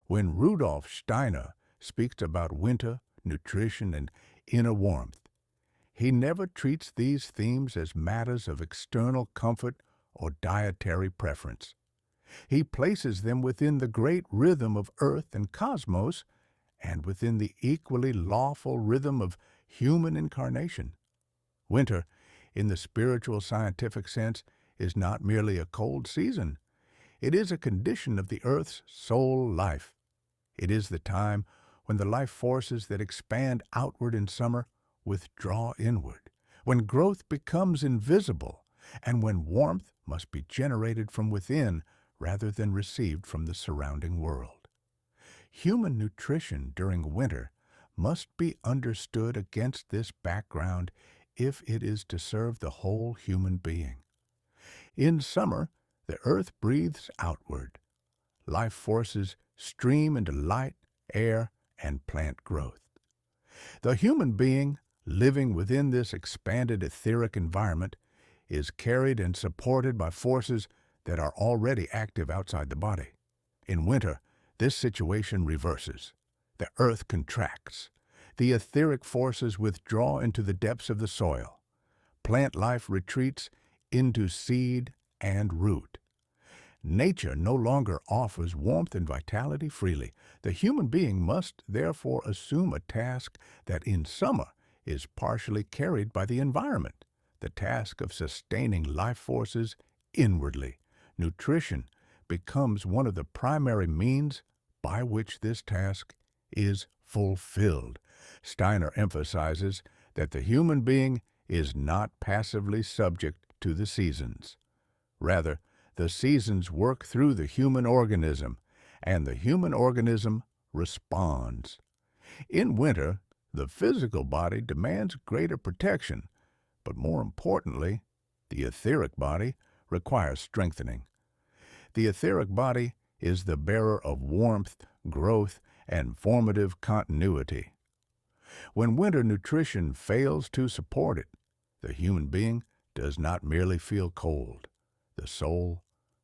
When Rudolf Steiner speaks about winter, nutrition, and inner warmth, he never treats these themes as matters of external comfort or dietary preference. He places them within the great rhythm of earth and cosmos and within the equally lawful rhythm of human incarnation. Winter, in the spiritual scientific sense, is not merely a cold season. It is a condition of the earth's soul life. It is the time when the life forces that expand outward in summer withdraw inward, when growth becomes invisible, and when warmth must be generated from within rather than received from the surrounding world. Human nutrition during winter must be understood against this background if it is to serve the whole human being. In summer, the earth breathes outward. Life forces stream into light, air, and plant growth. The human being, living within this expanded etheric environment, is carried and supported by forces that are already active outside the body. In winter, this situation reverses. The earth contracts. The etheric forces withdraw into the depths of the soil. Plant life retreats into seed and root. Nature no longer offers warmth and vitality freely. The human being must therefore assume a task that in summer is partially carried by the environment, the task of sustaining life forces inwardly. Nutrition becomes one of the primary means by which this task is fulfilled. Steiner emphasizes that the human being is not passively subject to the seasons. Rather, the seasons work through the human organism, and the human organism responds. In winter, the physical body demands greater protection, but more importantly, the etheric body requires strengthening. The etheric body is the bearer of warmth, growth, and formative continuity. When winter nutrition fails to support it, the human being does not merely feel cold. The soul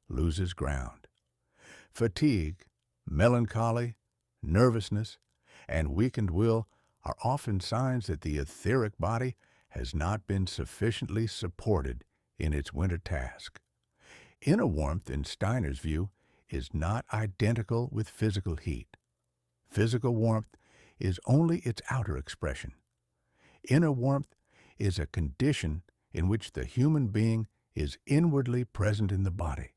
loses ground. Fatigue, melancholy, nervousness, and weakened will are often signs that the etheric body has not been sufficiently supported in its winter task. Inner warmth, in Steiner's view, is not identical with physical heat. Physical warmth is only its outer expression. Inner warmth is a condition in which the human being is inwardly present in the body.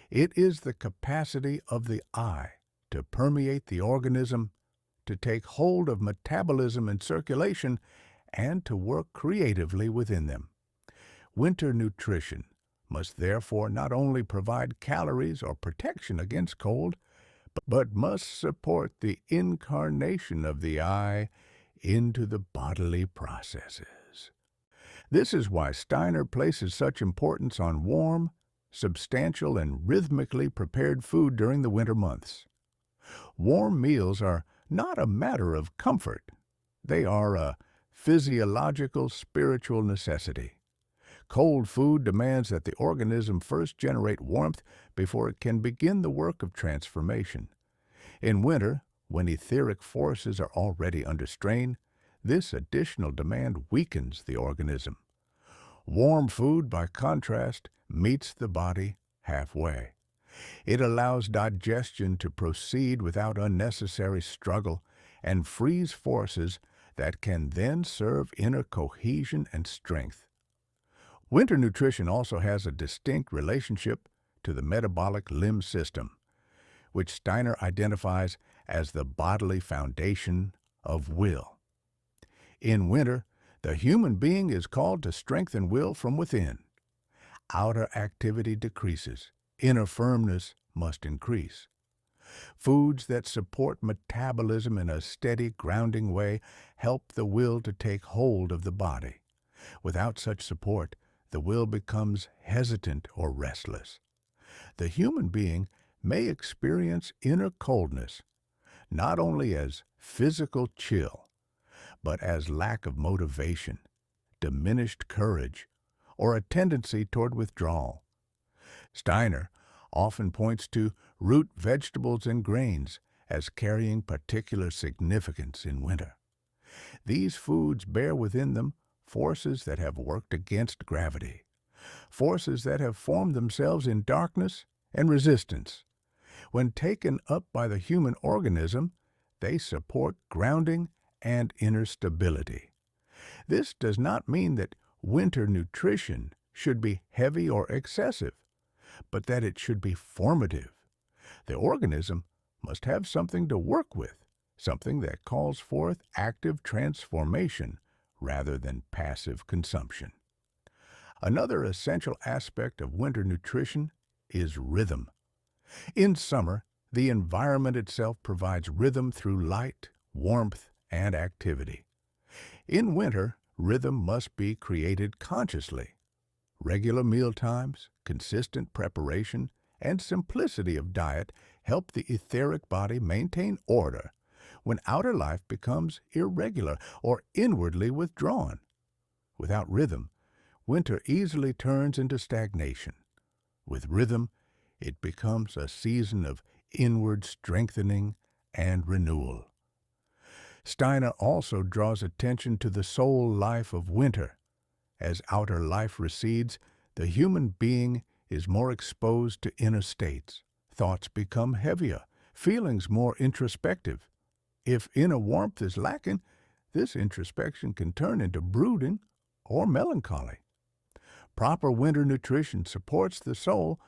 It is the capacity of the I to permeate the organism, to take hold of metabolism and circulation, and to work creatively within them. Winter nutrition must therefore not only provide calories or protection against cold, but must support the incarnation of the I into the bodily processes. This is why Steiner places such importance on warm, substantial, and rhythmically prepared food during the winter months. Warm meals are not a matter of comfort. They are a physiological, spiritual necessity. Cold food demands that the organism first generate warmth before it can begin the work of transformation. In winter, when etheric forces are already under strain, this additional demand weakens the organism. Warm food, by contrast, meets the body halfway. It allows digestion to proceed without unnecessary struggle and frees forces that can then serve inner cohesion and strength. Winter nutrition also has a distinct relationship to the metabolic limb system, which Steiner identifies as the bodily foundation of will. In winter, the human being is called to strengthen will from within. Outer activity decreases. Inner firmness must increase. Foods that support metabolism in a steady, grounding way help the will to take hold of the body. Without such support, the will becomes hesitant or restless. The human being may experience inner coldness, not only as physical chill, but as lack of motivation, diminished courage, or a tendency toward withdrawal. Steiner often points to root vegetables and grains as carrying particular significance in winter. These foods bear within them forces that have worked against gravity, forces that have formed themselves in darkness and resistance. When taken up by the human organism, they support grounding and inner stability. This does not mean that winter nutrition should be heavy or excessive, but that it should be formative. The organism must have something to work with, something that calls forth active transformation rather than passive consumption. Another essential aspect of winter nutrition is rhythm. In summer, the environment itself provides rhythm through light, warmth, and activity. In winter, rhythm must be created consciously. Regular meal times, consistent preparation, and simplicity of diet help the etheric body maintain order when outer life becomes irregular or inwardly withdrawn. Without rhythm, winter easily turns into stagnation. With rhythm, it becomes a season of inward strengthening and renewal. Steiner also draws attention to the soul life of winter. As outer life recedes, the human being is more exposed to inner states. Thoughts become heavier, feelings more introspective. If inner warmth is lacking, this introspection can turn into brooding or melancholy. Proper winter nutrition supports the soul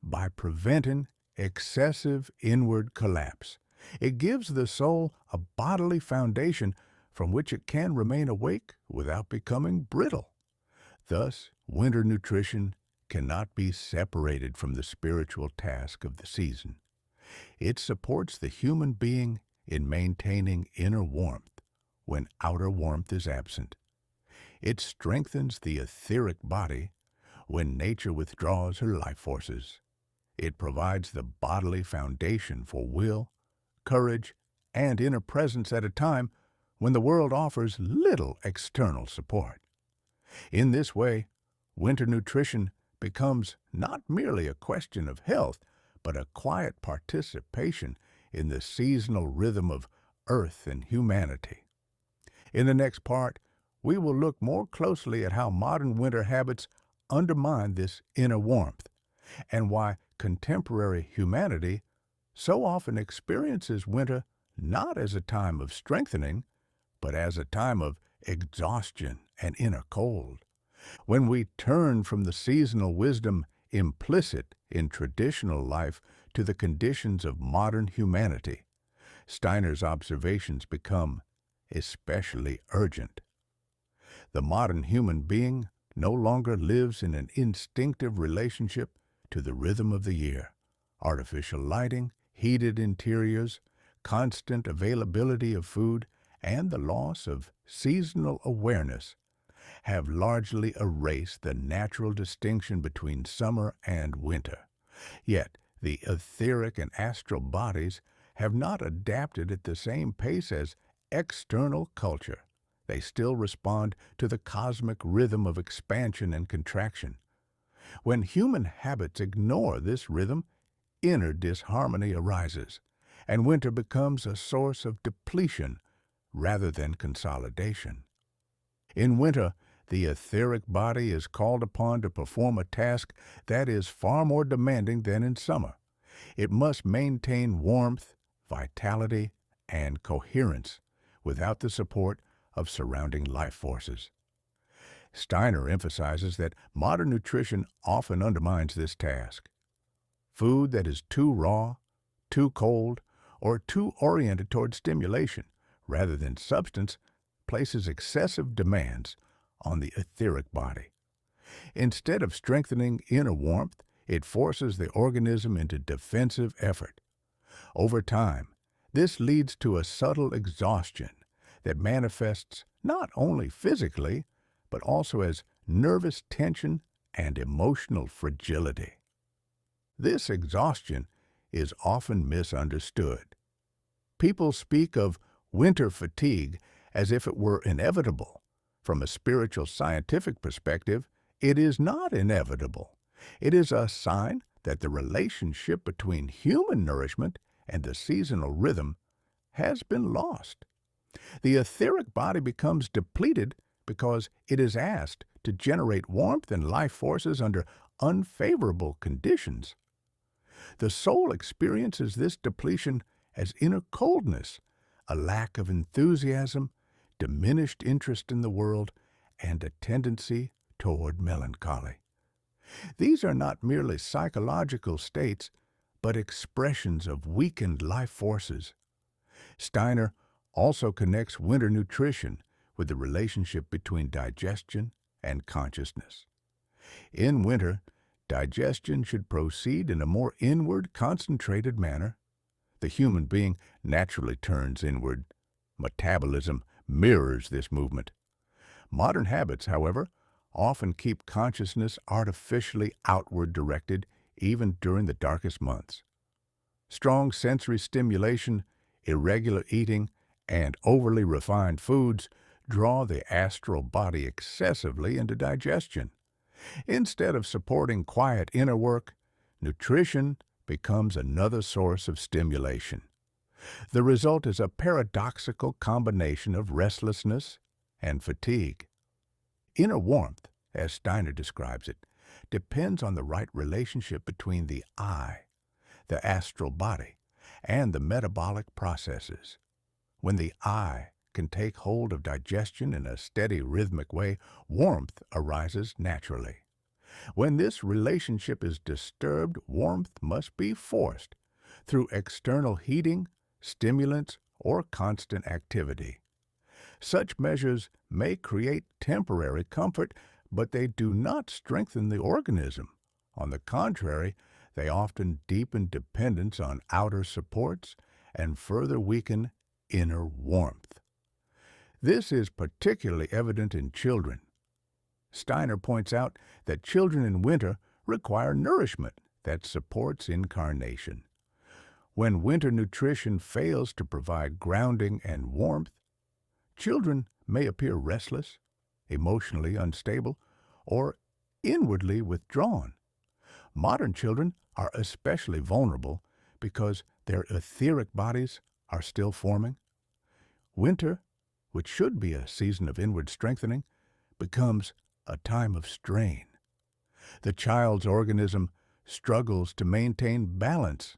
by preventing excessive inward collapse. It gives the soul a bodily foundation from which it can remain awake without becoming brittle. Thus, winter nutrition cannot be separated from the spiritual task of the season. It supports the human being in maintaining inner warmth when outer warmth is absent. It strengthens the etheric body when nature withdraws her life forces. It provides the bodily foundation for will, courage, and inner presence at a time when the world offers little external support. In this way, winter nutrition becomes not merely a question of health, but a quiet participation in the seasonal rhythm of earth and humanity. In the next part, we will look more closely at how modern winter habits undermine this inner warmth, and why contemporary humanity so often experiences winter not as a time of strengthening, but as a time of exhaustion and inner cold. When we turn from the seasonal wisdom implicit in traditional life to the conditions of modern humanity, Steiner's observations become especially urgent. The modern human being no longer lives in an instinctive relationship to the rhythm of the year. Artificial lighting, heated interiors, constant availability of food, and the loss of seasonal awareness have largely erased the natural distinction between summer and winter. Yet, the etheric and astral bodies have not adapted at the same pace as external culture. They still respond to the cosmic rhythm of expansion and contraction. When human habits ignore this rhythm, inner disharmony arises, and winter becomes a source of depletion rather than consolidation. In winter, the etheric body is called upon to perform a task that is far more demanding than in summer. It must maintain warmth, vitality, and coherence without the support of surrounding life forces. Steiner emphasizes that modern nutrition often undermines this task. Food that is too raw, too cold, or too oriented toward stimulation rather than substance places excessive demands on the etheric body. Instead of strengthening inner warmth, it forces the organism into defensive effort. Over time, this leads to a subtle exhaustion that manifests not only physically, but also as nervous tension and emotional fragility. This exhaustion is often misunderstood. People speak of winter fatigue as if it were inevitable. From a spiritual scientific perspective, it is not inevitable. It is a sign that the relationship between human nourishment and the seasonal rhythm has been lost. The etheric body becomes depleted because it is asked to generate warmth and life forces under unfavorable conditions. The soul experiences this depletion as inner coldness, a lack of enthusiasm, diminished interest in the world, and a tendency toward melancholy. These are not merely psychological states, but expressions of weakened life forces. Steiner also connects winter nutrition with the relationship between digestion and consciousness. In winter, digestion should proceed in a more inward, concentrated manner. The human being naturally turns inward. Metabolism mirrors this movement. Modern habits, however, often keep consciousness artificially outward directed even during the darkest months. Strong sensory stimulation, irregular eating, and overly refined foods draw the astral body excessively into digestion. Instead of supporting quiet inner work, nutrition becomes another source of stimulation. The result is a paradoxical combination of restlessness and fatigue. Inner warmth, as Steiner describes it, depends on the right relationship between the I, the astral body, and the metabolic processes. When the I can take hold of digestion in a steady, rhythmic way, warmth arises naturally. When this relationship is disturbed, warmth must be forced through external heating, stimulants, or constant activity. Such measures may create temporary comfort, but they do not strengthen the organism. On the contrary, they often deepen dependence on outer supports and further weaken inner warmth. This is particularly evident in children. Steiner points out that children in winter require nourishment that supports incarnation. When winter nutrition fails to provide grounding and warmth, children may appear restless, emotionally unstable, or inwardly withdrawn. Modern children are especially vulnerable because their etheric bodies are still forming. Winter, which should be a season of inward strengthening, becomes a time of strain. The child's organism struggles to maintain balance,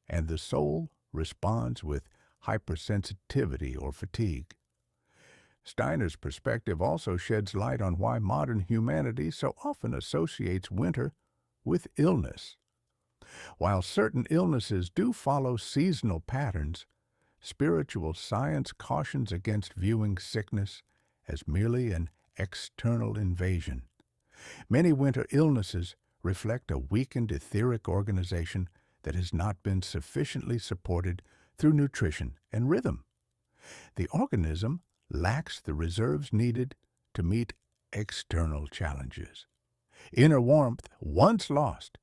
and the soul responds with hypersensitivity or fatigue. Steiner's perspective also sheds light on why modern humanity so often associates winter with illness. While certain illnesses do follow seasonal patterns, spiritual science cautions against viewing sickness as merely an external invasion. Many winter illnesses reflect a weakened etheric organization that has not been sufficiently supported through nutrition and rhythm. The organism lacks the reserves needed to meet external challenges. Inner warmth, once lost,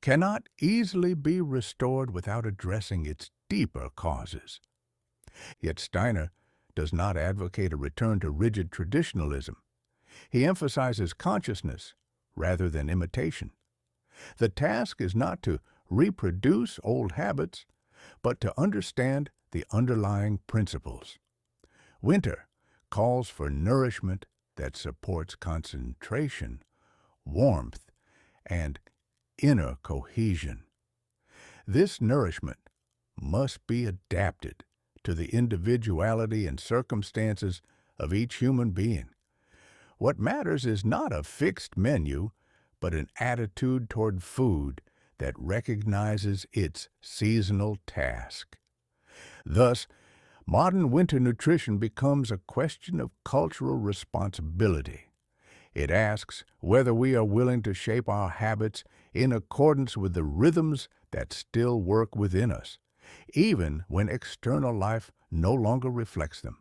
cannot easily be restored without addressing its deeper causes. Yet Steiner does not advocate a return to rigid traditionalism. He emphasizes consciousness rather than imitation. The task is not to reproduce old habits, but to understand the underlying principles. Winter calls for nourishment that supports concentration, warmth, and inner cohesion. This nourishment must be adapted to the individuality and circumstances of each human being. What matters is not a fixed menu, but an attitude toward food that recognizes its seasonal task. Thus, modern winter nutrition becomes a question of cultural responsibility. It asks whether we are willing to shape our habits in accordance with the rhythms that still work within us, even when external life no longer reflects them.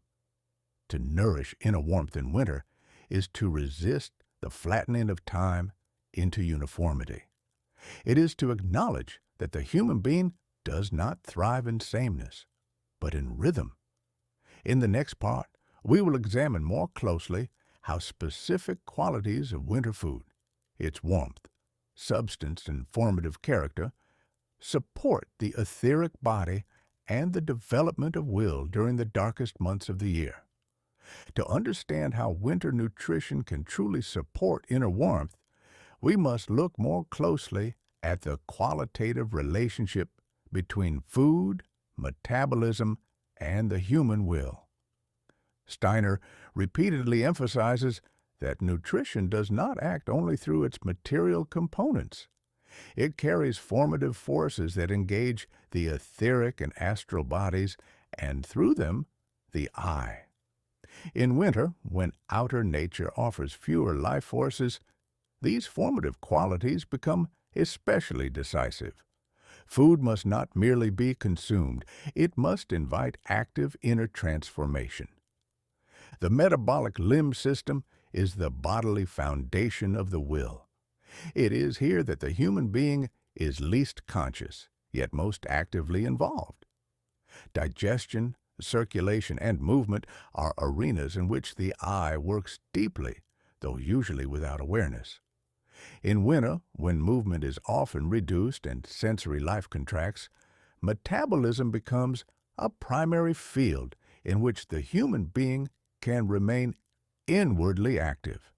To nourish inner warmth in winter is to resist the flattening of time into uniformity. It is to acknowledge that the human being does not thrive in sameness, but in rhythm. In the next part, we will examine more closely how specific qualities of winter food, its warmth, substance, and formative character, support the etheric body and the development of will during the darkest months of the year. To understand how winter nutrition can truly support inner warmth, we must look more closely at the qualitative relationship between food, metabolism, and the human will. Steiner repeatedly emphasizes that nutrition does not act only through its material components. It carries formative forces that engage the etheric and astral bodies, and through them, the I. In winter, when outer nature offers fewer life forces, these formative qualities become especially decisive. Food must not merely be consumed, it must invite active inner transformation. The metabolic limb system is the bodily foundation of the will. It is here that the human being is least conscious, yet most actively involved. Digestion, circulation, and movement are arenas in which the I works deeply, though usually without awareness. In winter, when movement is often reduced and sensory life contracts, metabolism becomes a primary field in which the human being can remain inwardly active.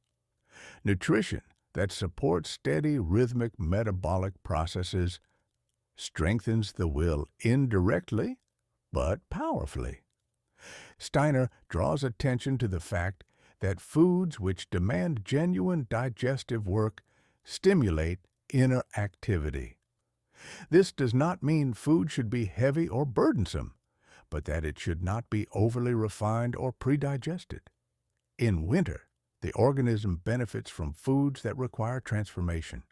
Nutrition that supports steady rhythmic metabolic processes strengthens the will indirectly but powerfully. Steiner draws attention to the fact that foods which demand genuine digestive work stimulate inner activity. This does not mean food should be heavy or burdensome, but that it should not be overly refined or predigested. In winter, the organism benefits from foods that require transformation,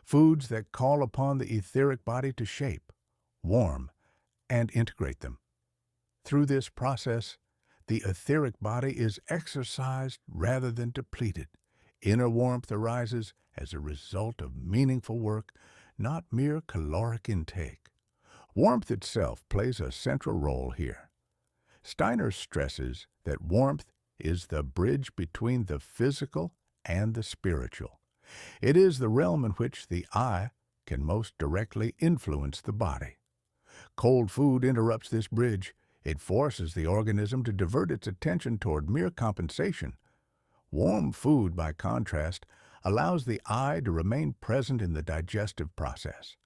foods that call upon the etheric body to shape, warm, and integrate them. Through this process, the etheric body is exercised rather than depleted. Inner warmth arises as a result of meaningful work, not mere caloric intake. Warmth itself plays a central role here. Steiner stresses that warmth is the bridge between the physical and the spiritual. It is the realm in which the I can most directly influence the body. Cold food interrupts this bridge. It forces the organism to divert its attention toward mere compensation. Warm food, by contrast, allows the I to remain present in the digestive process.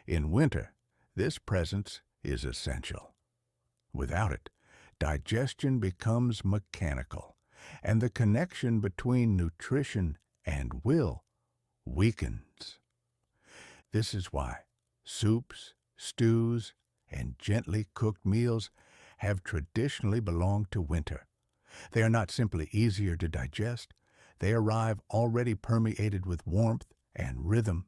In winter, this presence is essential. Without it, digestion becomes mechanical, and the connection between nutrition and will weakens. This is why soups, stews, and gently cooked meals have traditionally belonged to winter. They are not simply easier to digest, they arrive already permeated with warmth and rhythm.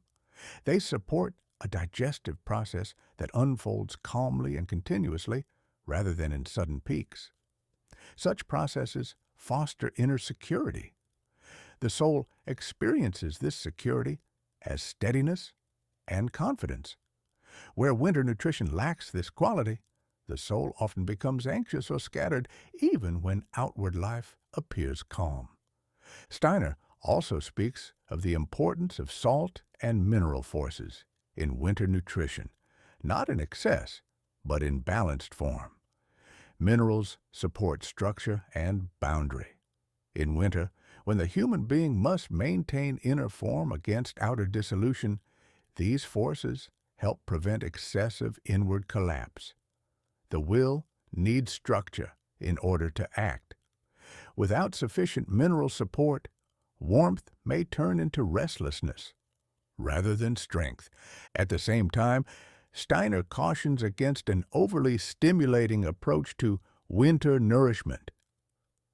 They support a digestive process that unfolds calmly and continuously rather than in sudden peaks. Such processes foster inner security. The soul experiences this security as steadiness and confidence. Where winter nutrition lacks this quality, the soul often becomes anxious or scattered even when outward life appears calm. Steiner also speaks of the importance of salt and mineral forces in winter nutrition, not in excess, but in balanced form. Minerals support structure and boundary. In winter, when the human being must maintain inner form against outer dissolution, these forces help prevent excessive inward collapse. The will needs structure in order to act. Without sufficient mineral support, warmth may turn into restlessness rather than strength. At the same time, Steiner cautions against an overly stimulating approach to winter nourishment.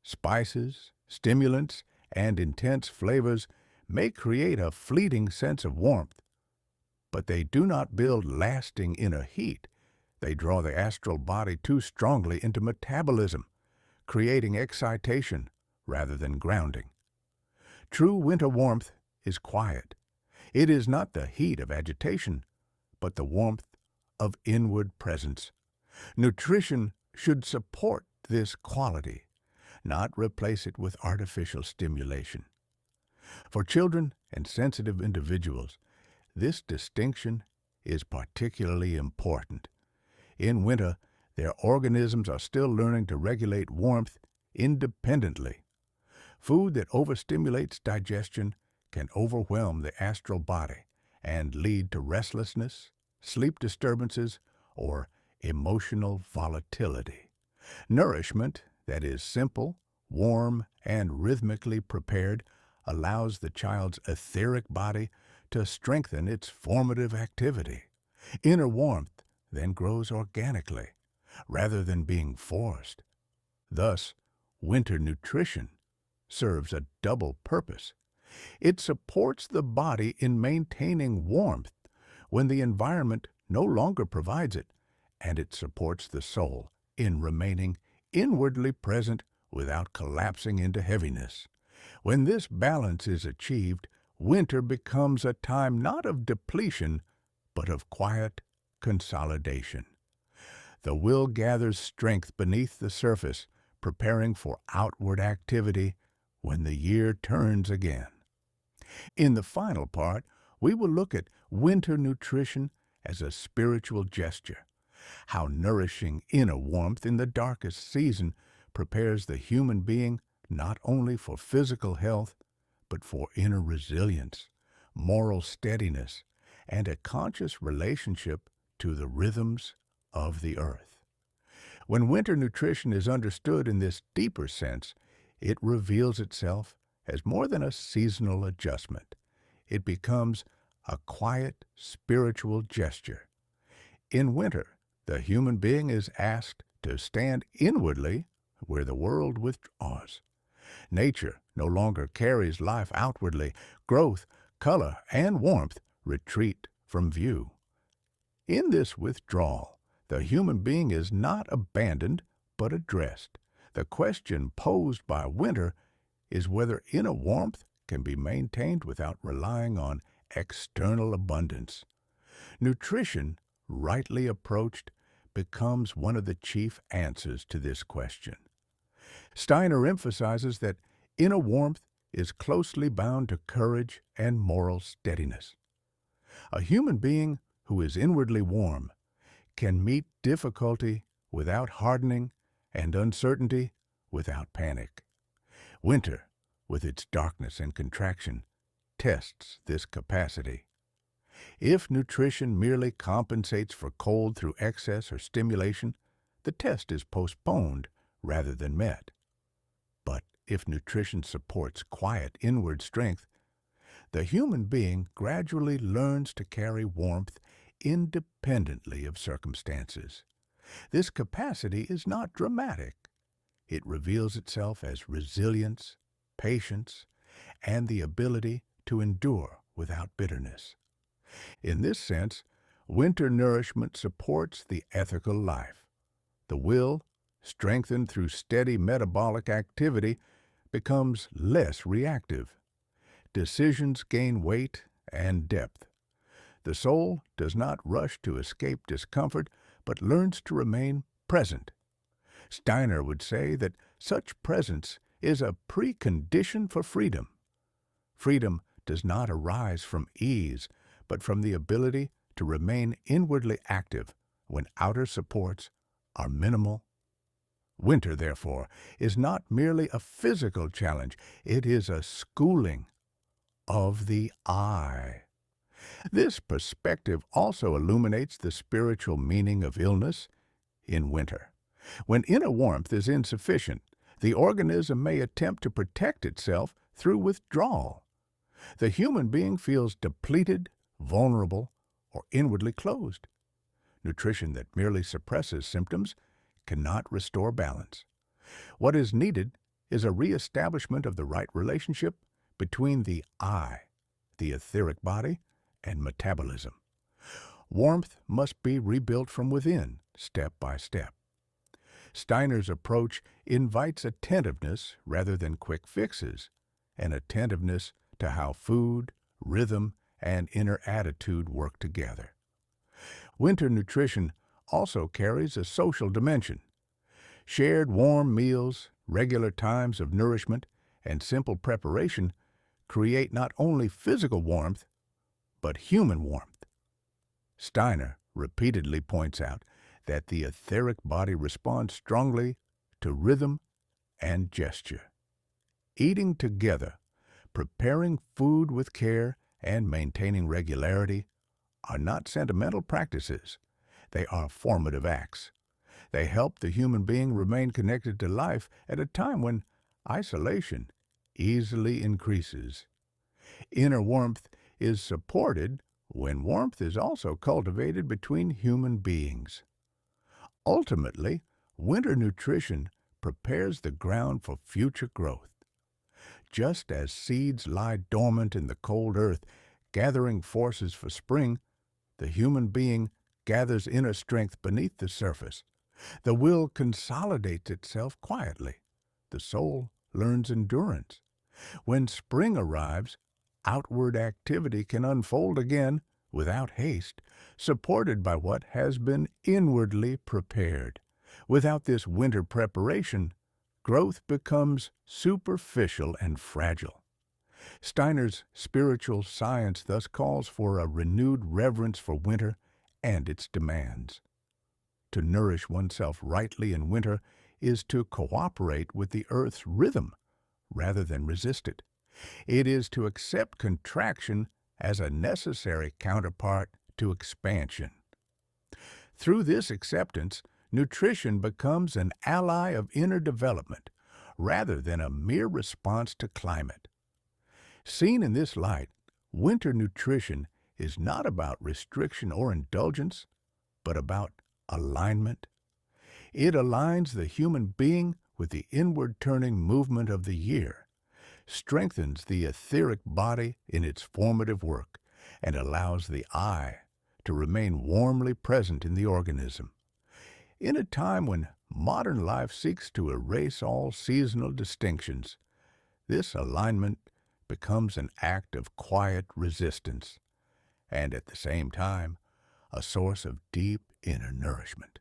Spices, stimulants, and intense flavors may create a fleeting sense of warmth, but they do not build lasting inner heat. They draw the astral body too strongly into metabolism, creating excitation rather than grounding. True winter warmth is quiet. It is not the heat of agitation, but the warmth of inward presence. Nutrition should support this quality, not replace it with artificial stimulation. For children and sensitive individuals, this distinction is particularly important. In winter, their organisms are still learning to regulate warmth independently. Food that overstimulates digestion can overwhelm the astral body and lead to restlessness, sleep disturbances, or emotional volatility. Nourishment that is simple, warm, and rhythmically prepared allows the child's etheric body to strengthen its formative activity. Inner warmth then grows organically, rather than being forced. Thus, winter nutrition serves a double purpose. It supports the body in maintaining warmth when the environment no longer provides it, and it supports the soul in remaining inwardly present without collapsing into heaviness. When this balance is achieved, winter becomes a time not of depletion, but of quiet consolidation. The will gathers strength beneath the surface, preparing for outward activity when the year turns again. In the final part, we will look at winter nutrition as a spiritual gesture, how nourishing inner warmth in the darkest season prepares the human being not only for physical health, but for inner resilience, moral steadiness, and a conscious relationship to the rhythms of the earth. When winter nutrition is understood in this deeper sense, it reveals itself as more than a seasonal adjustment. It becomes a quiet spiritual gesture. In winter, the human being is asked to stand inwardly where the world withdraws. Nature no longer carries life outwardly. Growth, color, and warmth retreat from view. In this withdrawal, the human being is not abandoned, but addressed. The question posed by winter is whether inner warmth can be maintained without relying on external abundance. Nutrition, rightly approached, becomes one of the chief answers to this question. Steiner emphasizes that inner warmth is closely bound to courage and moral steadiness. A human being who is inwardly warm can meet difficulty without hardening and uncertainty without panic. Winter, with its darkness and contraction, tests this capacity. If nutrition merely compensates for cold through excess or stimulation, the test is postponed rather than met. But if nutrition supports quiet inward strength, the human being gradually learns to carry warmth independently of circumstances. This capacity is not dramatic. It reveals itself as resilience, patience, and the ability to endure without bitterness. In this sense, winter nourishment supports the ethical life. The will, strengthened through steady metabolic activity, becomes less reactive. Decisions gain weight and depth. The soul does not rush to escape discomfort, but learns to remain present. Steiner would say that such presence is a precondition for freedom. Freedom does not arise from ease, but from the ability to remain inwardly active when outer supports are minimal. Winter, therefore, is not merely a physical challenge, it is a schooling of the I. This perspective also illuminates the spiritual meaning of illness in winter. When inner warmth is insufficient, the organism may attempt to protect itself through withdrawal. The human being feels depleted, vulnerable, or inwardly closed. Nutrition that merely suppresses symptoms cannot restore balance. What is needed is a reestablishment of the right relationship between the I, the etheric body, and metabolism. Warmth must be rebuilt from within, step by step. Steiner's approach invites attentiveness rather than quick fixes, an attentiveness to how food, rhythm, and inner attitude work together. Winter nutrition also carries a social dimension. Shared warm meals, regular times of nourishment, and simple preparation create not only physical warmth, but human warmth. Steiner repeatedly points out that the etheric body responds strongly to rhythm and gesture. Eating together, preparing food with care, and maintaining regularity are not sentimental practices. They are formative acts. They help the human being remain connected to life at a time when isolation easily increases. Inner warmth is supported when warmth is also cultivated between human beings. Ultimately, winter nutrition prepares the ground for future growth. Just as seeds lie dormant in the cold earth, gathering forces for spring, the human being gathers inner strength beneath the surface. The will consolidates itself quietly. The soul learns endurance. When spring arrives, outward activity can unfold again without haste, supported by what has been inwardly prepared. Without this winter preparation, growth becomes superficial and fragile. Steiner's spiritual science thus calls for a renewed reverence for winter and its demands. To nourish oneself rightly in winter is to cooperate with the earth's rhythm rather than resist it. It is to accept contraction as a necessary counterpart to expansion. Through this acceptance, nutrition becomes an ally of inner development rather than a mere response to climate. Seen in this light, winter nutrition is not about restriction or indulgence, but about alignment. It aligns the human being with the inward turning movement of the year, strengthens the etheric body in its formative work, and allows the I to remain warmly present in the organism. In a time when modern life seeks to erase all seasonal distinctions, this alignment becomes an act of quiet resistance, and at the same time, a source of deep inner nourishment.